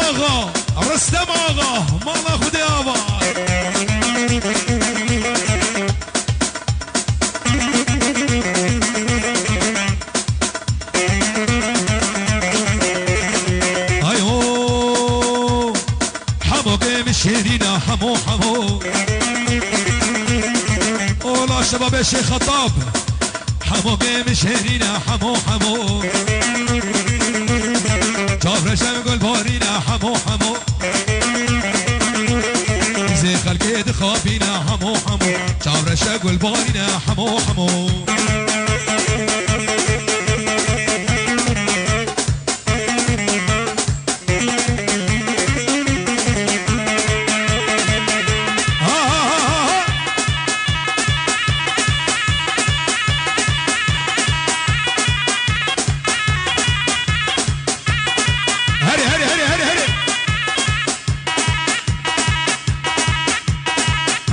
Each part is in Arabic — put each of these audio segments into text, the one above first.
آغا رستم آغا مالا خودی آباد ایو حمو قیم شیرینا حمو حمو اولا شباب شیخ خطاب حمو قیم شیرینا حمو حمو جابرشم قل بارينا حمو حمو زي خلقي دخابينا حمو حمو جابرشم قل بارينا حمو حمو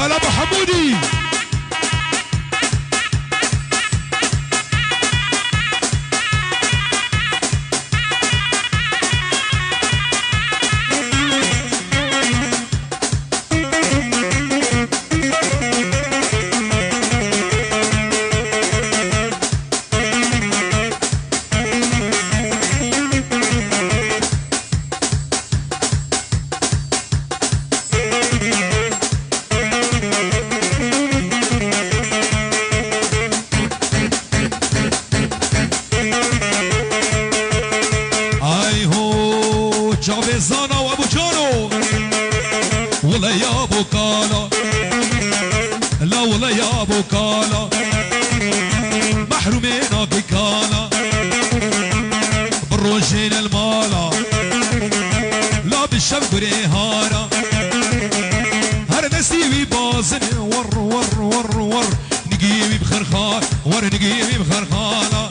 هلا ابو حمودي جاوزانا وابو جانو ولا يا ابو كالا لا ولا يا ابو كالا محرومين بكالا بالروجين المالا لا بالشمس ريهانا هر نسيبي بازن ور ور ور ور نجيبي بخرخان ور نجيبي بخرخانا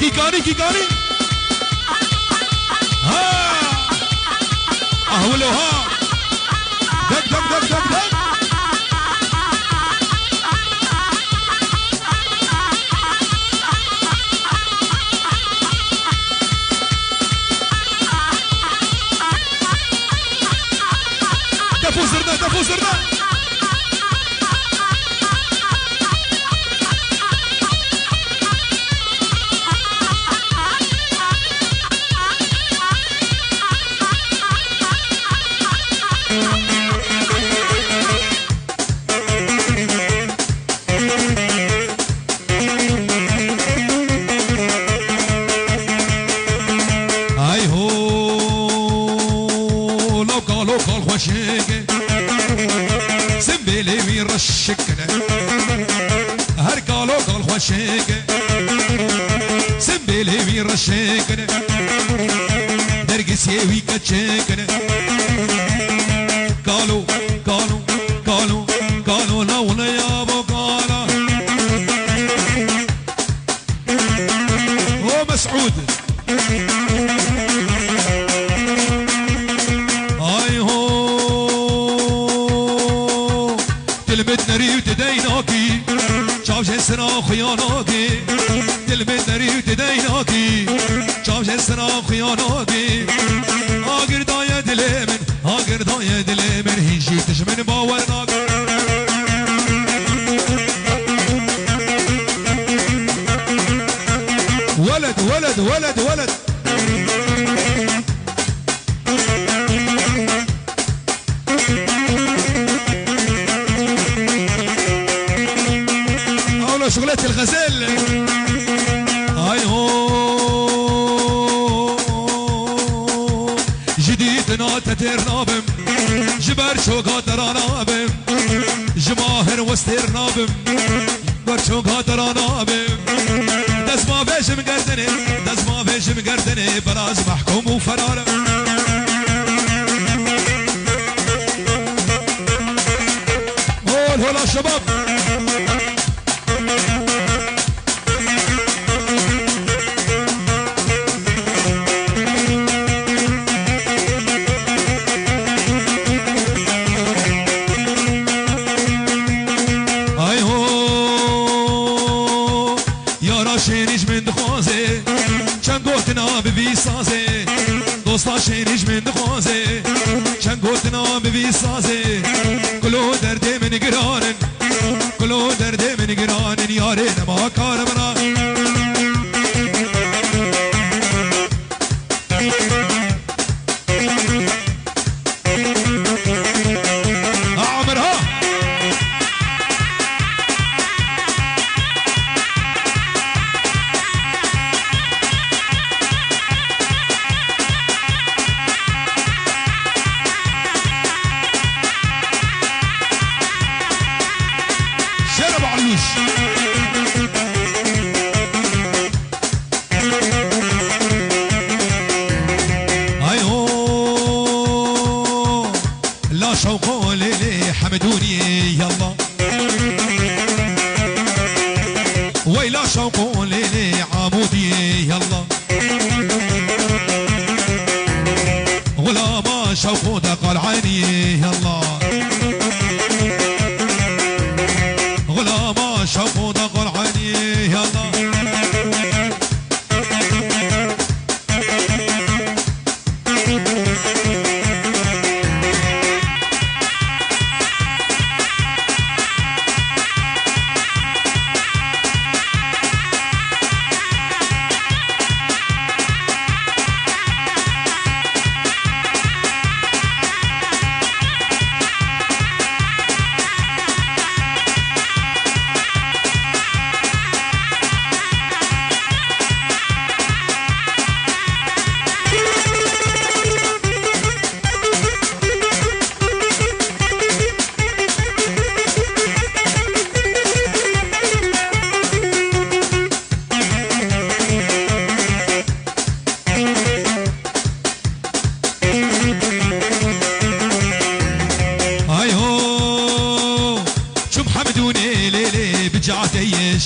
كيكاني كيكاني ولو ها دق دق دق دق دق دفو زرنا دفو زرنا سنبيلي ويرشكنا هر قالو قال خوشيك سنبيلي ويرشكنا درقسي ويكتشكنا قالوا قالوا قالوا قالوا لولا يا ابو قالا هو مسعود تلمت نري وتديناكي شاوش السنا خياناكي تلمت نري وتديناكي شاوش السنا خياناكي هاجر دايا دلمن هاجر دايا دلمن هنجي تجمن باورناك ولد ولد ولد ولد شغلات الغزال هاي هو جديد ناتا ترنابم جبر شوقات رانابم جماهر وسترنابم جبر شوقات رانابم دز ما بيش مقردني دز ما بيش مقردني براز محكوم وفرارة هول هولا شباب شينيش من دخوازي دوستا شينيش من دخوازي سازه چند گوتنا ببی سازه کلو درده من گرانن کلو درده من گرانن یاره نما کار منا شوقو ليلي حمدوني يلا ويلا شوقو ليلي عمودي يلا غلاما شوقو دقل عيني يلا غلاما شوقو دقل عيني يلا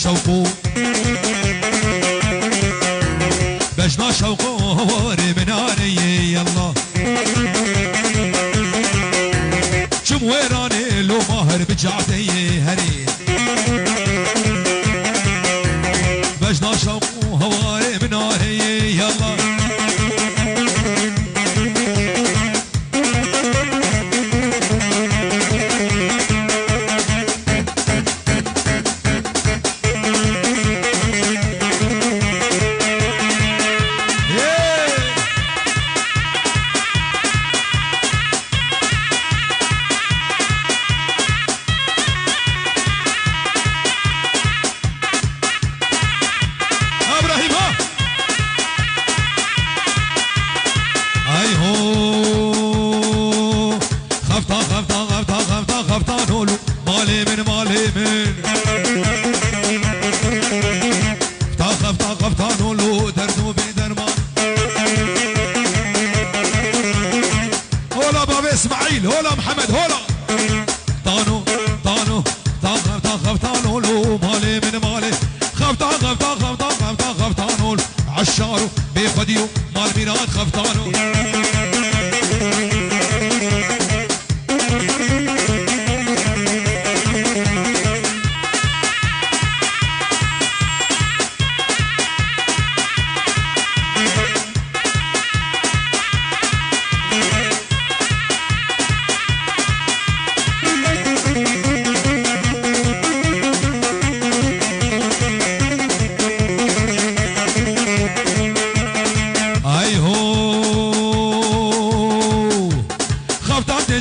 شوقو بجنا شوقو هواري مناني يلا شم ويراني لو ماهر بجعتي هري بجنا شوقو هواري مناني يلا اسماعيل هولا محمد هولا طانو طانو طاخ طانو لو مالي من مالي خف طانو عشارو بخديو مال ميراد خف طانو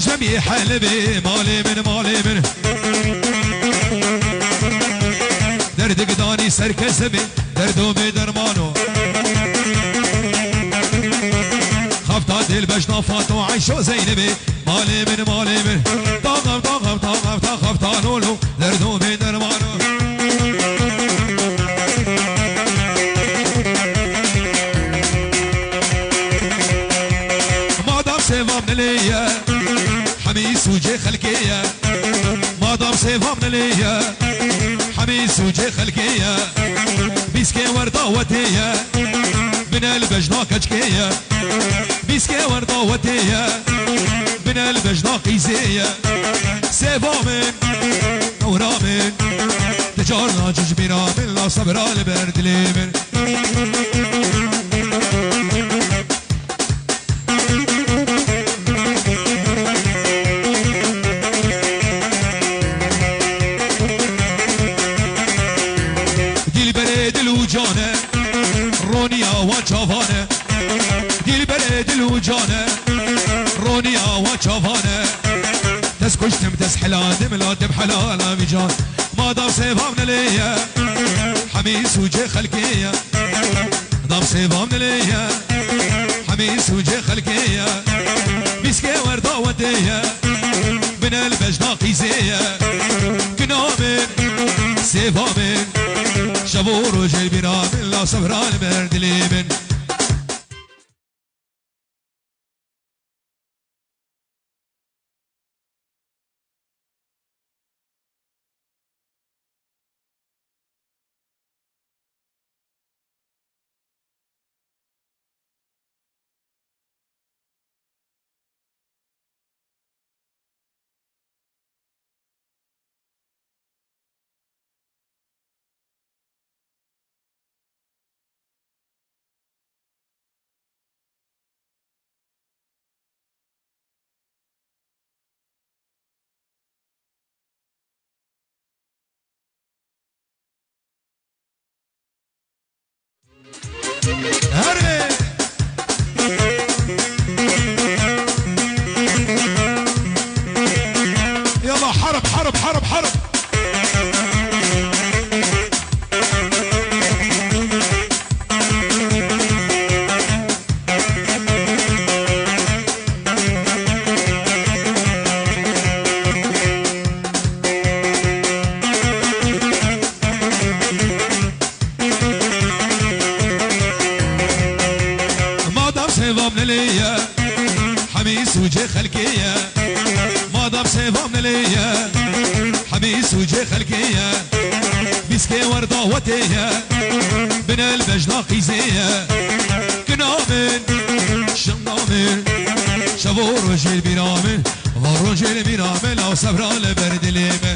جميع حلبي مالي من درد قداني سركسبي دردو بدرمانو خفتات البشنافات وعيشو زينبي مالي من طاقم خفتانولو دردو بدرمانو مادام سيفا من ليا حميس وجه خلقية ما دام سيفا من ليا حميس وجه خلقية بيسكي وردة وتية من البجنا كجكية بيسكي وردة وتية من البجنا قيزية سيفا من نورا من تجارنا ججبنا من لا صبر البرد ليمن رونيا وجافانه دل بر دل وجانه رونيا وجافانه تس كشتم تس حلادم لا دم حلاله بجان ما دام سيفام ليا حميس وجه خلقيه دام سيفام ليا حميس وجه خلقيه بيسكي وردا وديه من البجنا قيزيه كنامن سيفامن شبور وجه برامن لا صبران مردليمن هري يلا حرب حرب حرب حرب حميس وجه خلقيه ما دام سيفام ليا حميس وجه خلقيه بيسكي ورده وتيه بن البجنا قيزيه كنامن شنامن شبور وجه بيرامن ورجل بيرامن او صبران لبرد ليمن